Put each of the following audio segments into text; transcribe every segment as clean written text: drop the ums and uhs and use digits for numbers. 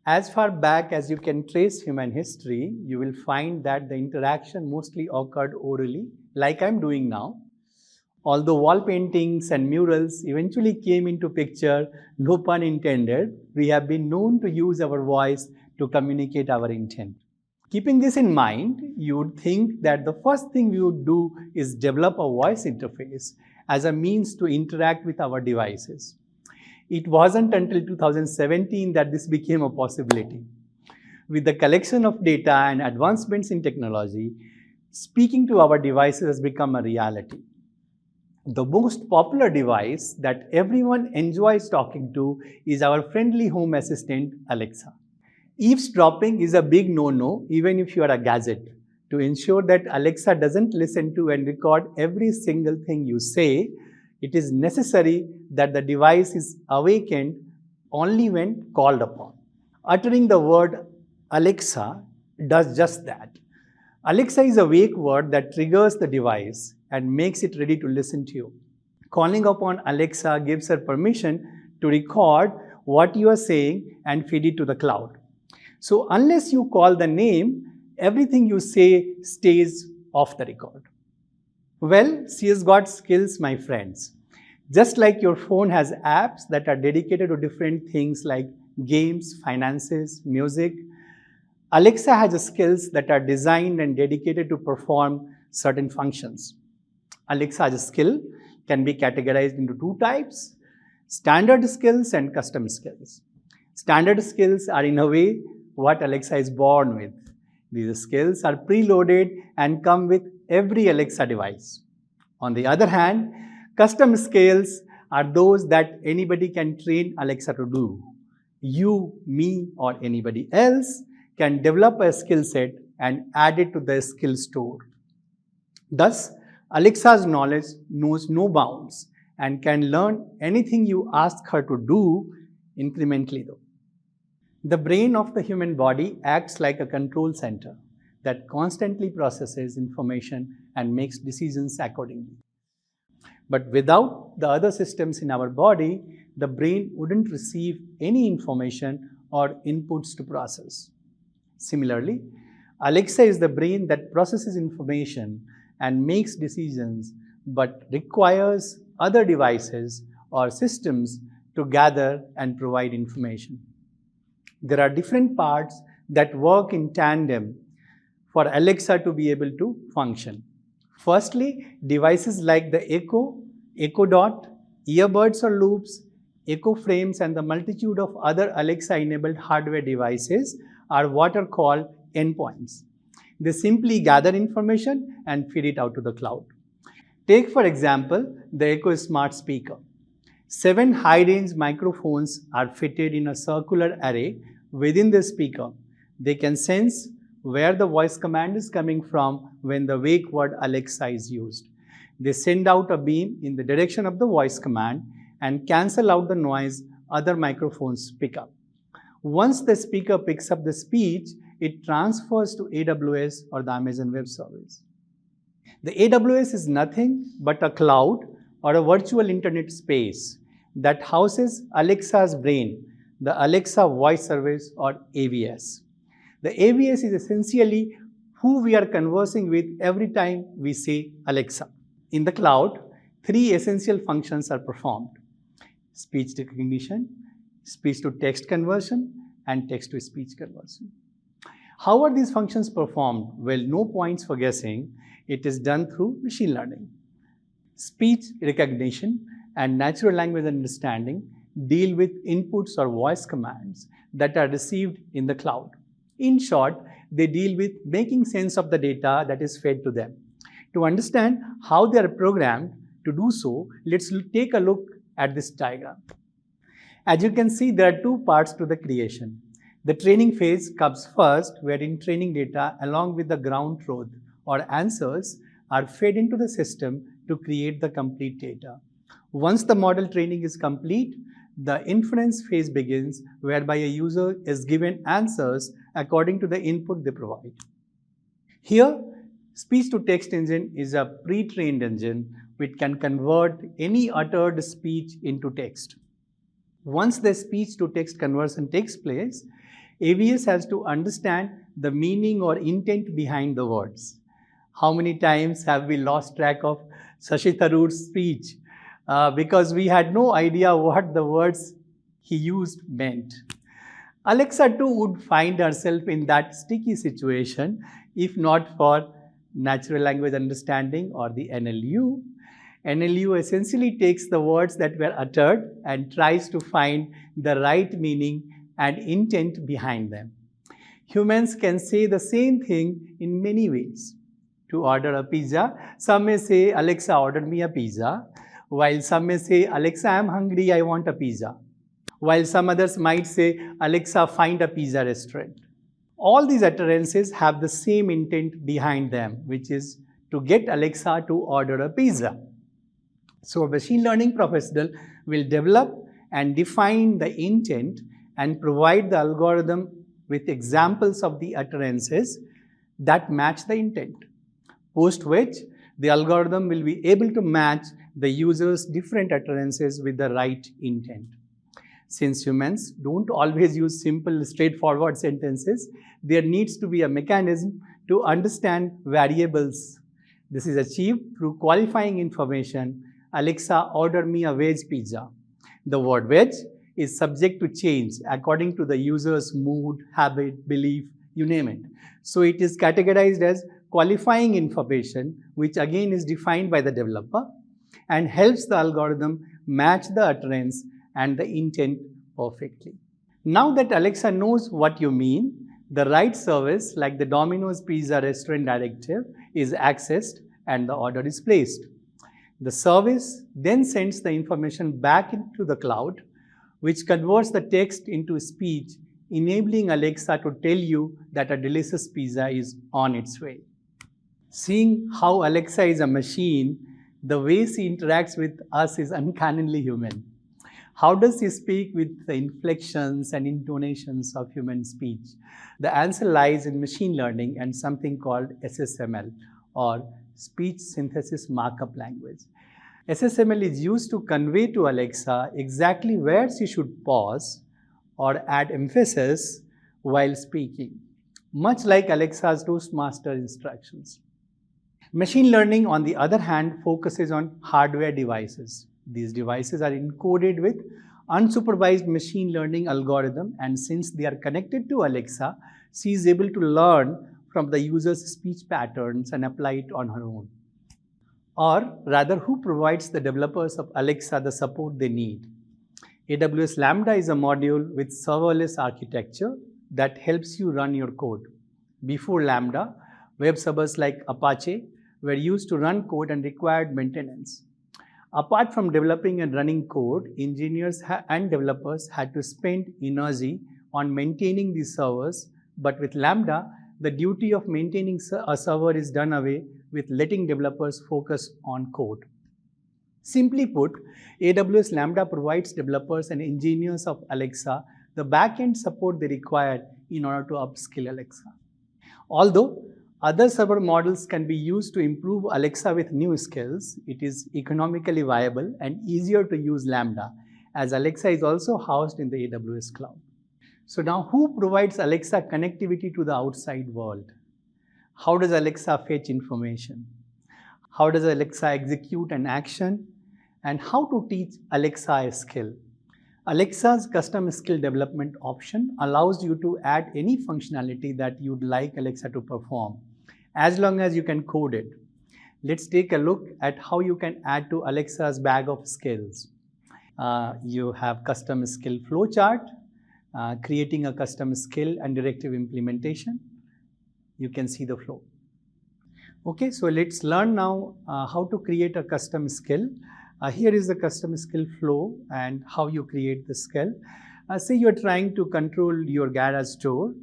As far back as you can trace human history, you will find that the interaction mostly occurred orally, like I'm doing now. Although wall paintings and murals eventually came into picture, no pun intended, we have been known to use our voice to communicate our intent. Keeping this in mind, you would think that the first thing we would do is develop a voice interface as a means to interact with our devices. It wasn't until 2017 that this became a possibility. With the collection of data and advancements in technology, speaking to our devices has become a reality. The most popular device that everyone enjoys talking to is our friendly home assistant, Alexa. Eavesdropping is a big no-no, even if you are a gadget. To ensure that Alexa doesn't listen to and record every single thing you say, it is necessary that the device is awakened only when called upon. Uttering the word Alexa does just that. Alexa is a wake word that triggers the device and makes it ready to listen to you. Calling upon Alexa gives her permission to record what you are saying and feed it to the cloud. So unless you call the name, everything you say stays off the record. Well, she has got skills, my friends. Just like your phone has apps that are dedicated to different things like games, finances, music, Alexa has skills that are designed and dedicated to perform certain functions. Alexa's skill can be categorized into two types: standard skills and custom skills. Standard skills are in a way what Alexa is born with. These skills are preloaded and come with every Alexa device. On the other hand, custom skills are those that anybody can train Alexa to do. You, me, or anybody else can develop a skill set and add it to the skill store. Thus, Alexa's knowledge knows no bounds and can learn anything you ask her to do incrementally though. The brain of the human body acts like a control center that constantly processes information and makes decisions accordingly. But without the other systems in our body, the brain wouldn't receive any information or inputs to process. Similarly, Alexa is the brain that processes information and makes decisions, but requires other devices or systems to gather and provide information. There are different parts that work in tandem for Alexa to be able to function. Firstly, devices like the Echo, Echo Dot, earbuds or loops, Echo frames, and the multitude of other Alexa-enabled hardware devices are what are called endpoints. They simply gather information and feed it out to the cloud. Take, for example, the Echo Smart Speaker. 7 high-range microphones are fitted in a circular array within the speaker. They can sense where the voice command is coming from when the wake word Alexa is used. They send out a beam in the direction of the voice command and cancel out the noise other microphones pick up. Once the speaker picks up the speech, it transfers to AWS or the Amazon Web Service. The AWS is nothing but a cloud or a virtual internet space that houses Alexa's brain, the Alexa Voice Service or AVS. The AVS is essentially who we are conversing with every time we say Alexa. In the cloud, 3 essential functions are performed: speech recognition, speech-to-text conversion, and text-to-speech conversion. How are these functions performed? Well, no points for guessing. It is done through machine learning. Speech recognition and natural language understanding deal with inputs or voice commands that are received in the cloud. In short, they deal with making sense of the data that is fed to them. To understand how they are programmed to do so, let's take a look at this diagram. As you can see, there are 2 parts to the creation. The training phase comes first, wherein training data along with the ground truth or answers are fed into the system to create the complete data. Once the model training is complete, the inference phase begins, whereby a user is given answers according to the input they provide. Here, speech-to-text engine is a pre-trained engine which can convert any uttered speech into text. Once the speech-to-text conversion takes place, AVS has to understand the meaning or intent behind the words. How many times have we lost track of Shashi Tharoor's speech because we had no idea what the words he used meant? Alexa too would find herself in that sticky situation if not for natural language understanding or the NLU. NLU essentially takes the words that were uttered and tries to find the right meaning and intent behind them. Humans can say the same thing in many ways. To order a pizza, some may say, Alexa, order me a pizza, while some may say, Alexa, I'm hungry, I want a pizza. While some others might say, Alexa, find a pizza restaurant. All these utterances have the same intent behind them, which is to get Alexa to order a pizza. So a machine learning professional will develop and define the intent and provide the algorithm with examples of the utterances that match the intent, post which the algorithm will be able to match the user's different utterances with the right intent. Since humans don't always use simple, straightforward sentences, there needs to be a mechanism to understand variables. This is achieved through qualifying information. Alexa, order me a veg pizza. The word veg is subject to change according to the user's mood, habit, belief, you name it. So it is categorized as qualifying information, which again is defined by the developer and helps the algorithm match the utterance and the intent perfectly. Now that Alexa knows what you mean, the right service like the Domino's Pizza Restaurant Directive is accessed and the order is placed. The service then sends the information back into the cloud, which converts the text into speech, enabling Alexa to tell you that a delicious pizza is on its way. Seeing how Alexa is a machine, the way she interacts with us is uncannily human. How does she speak with the inflections and intonations of human speech? The answer lies in machine learning and something called SSML, or Speech Synthesis Markup Language. SSML is used to convey to Alexa exactly where she should pause or add emphasis while speaking, much like Alexa's Toastmaster instructions. Machine learning, on the other hand, focuses on hardware devices. These devices are encoded with unsupervised machine learning algorithm, and since they are connected to Alexa, she is able to learn from the user's speech patterns and apply it on her own. Or rather, who provides the developers of Alexa the support they need? AWS Lambda is a module with serverless architecture that helps you run your code. Before Lambda, web servers like Apache were used to run code and required maintenance. Apart from developing and running code, engineers and developers had to spend energy on maintaining these servers, but with Lambda, the duty of maintaining a server is done away with letting developers focus on code. Simply put, AWS Lambda provides developers and engineers of Alexa the back-end support they require in order to upskill Alexa. Although other server models can be used to improve Alexa with new skills, it is economically viable and easier to use Lambda, as Alexa is also housed in the AWS cloud. So now, who provides Alexa connectivity to the outside world? How does Alexa fetch information? How does Alexa execute an action? And how to teach Alexa a skill? Alexa's custom skill development option allows you to add any functionality that you'd like Alexa to perform, as long as you can code it. Let's take a look at how you can add to Alexa's bag of skills. You have custom skill flowchart, creating a custom skill and directive implementation. You can see the flow. Okay, so let's learn now how to create a custom skill. Here is the custom skill flow and how you create the skill. Say you're trying to control your garage door,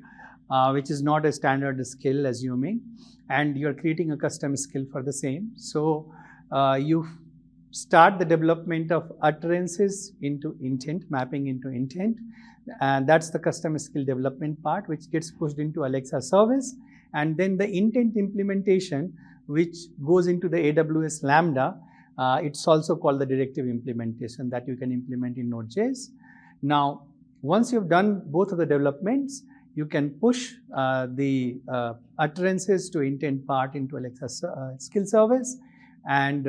which is not a standard skill, assuming, and you're creating a custom skill for the same. So you start the development of utterances into intent, mapping into intent, and that's the custom skill development part, which gets pushed into Alexa service, and then the intent implementation, which goes into the AWS Lambda. It's also called the directive implementation that you can implement in Node.js. Now, once you've done both of the developments, you can push the utterances to intent part into Alexa skill service, and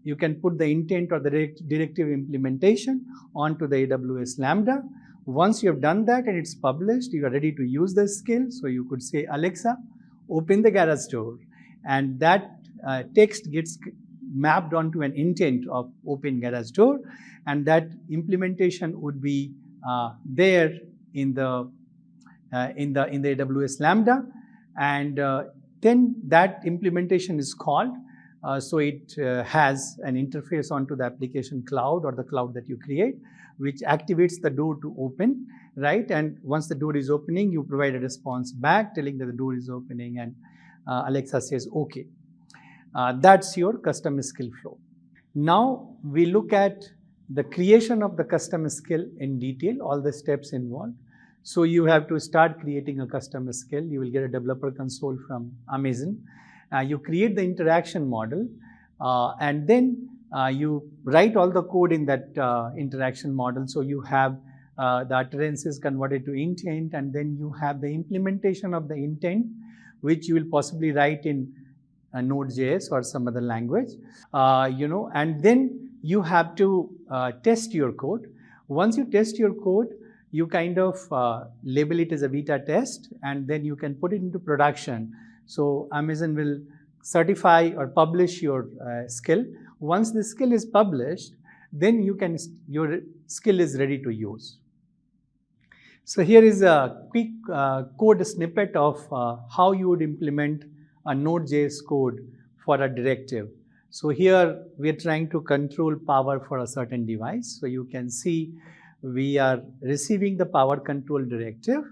you can put the intent or the directive implementation onto the AWS Lambda. Once you have done that and it's published, you are ready to use the skill. So you could say, Alexa, open the garage door, and that text gets mapped onto an intent of open garage door, and that implementation would be there in the AWS Lambda, and then that implementation is called. So it has an interface onto the application cloud or the cloud that you create, which activates the door to open, right? And once the door is opening, you provide a response back telling that the door is opening, and Alexa says, okay. That's your custom skill flow. Now we look at the creation of the custom skill in detail, all the steps involved. So you have to start creating a custom skill. You will get a developer console from Amazon. You create the interaction model, and then you write all the code in that interaction model. So you have the utterances converted to intent, and then you have the implementation of the intent, which you will possibly write in Node.js or some other language, and then you have to test your code. Once you test your code, you kind of label it as a beta test, and then you can put it into production. So Amazon will certify or publish your skill. Once the skill is published, then your skill is ready to use. So here is a quick code snippet of how you would implement a Node.js code for a directive. So here we are trying to control power for a certain device. So you can see we are receiving the power control directive,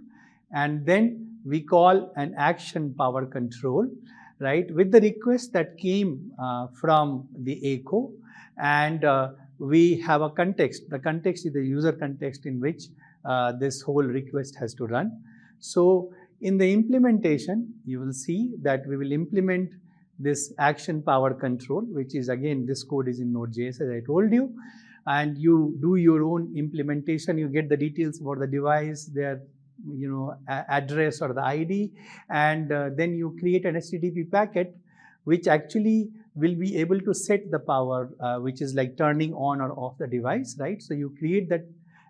and then we call an action power control, right, with the request that came from the echo, and we have a context. The context is the user context in which this whole request has to run. So in the implementation, you will see that we will implement this action power control, which is, again, this code is in Node.js, as I told you, and you do your own implementation. You get the details about the device, their address or the ID, and then you create an HTTP packet which actually will be able to set the power, which is like turning on or off the device, right? So you create that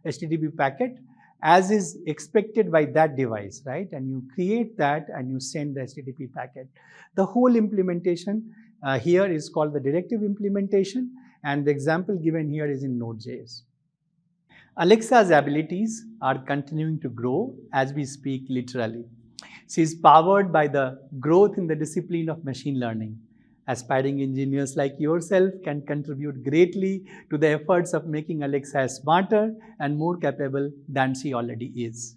HTTP packet as is expected by that device, right? And you create that and you send the HTTP packet. The whole implementation here is called the directive implementation, and the example given here is in Node.js. Alexa's abilities are continuing to grow as we speak, literally. She is powered by the growth in the discipline of machine learning. Aspiring engineers like yourself can contribute greatly to the efforts of making Alexa smarter and more capable than she already is.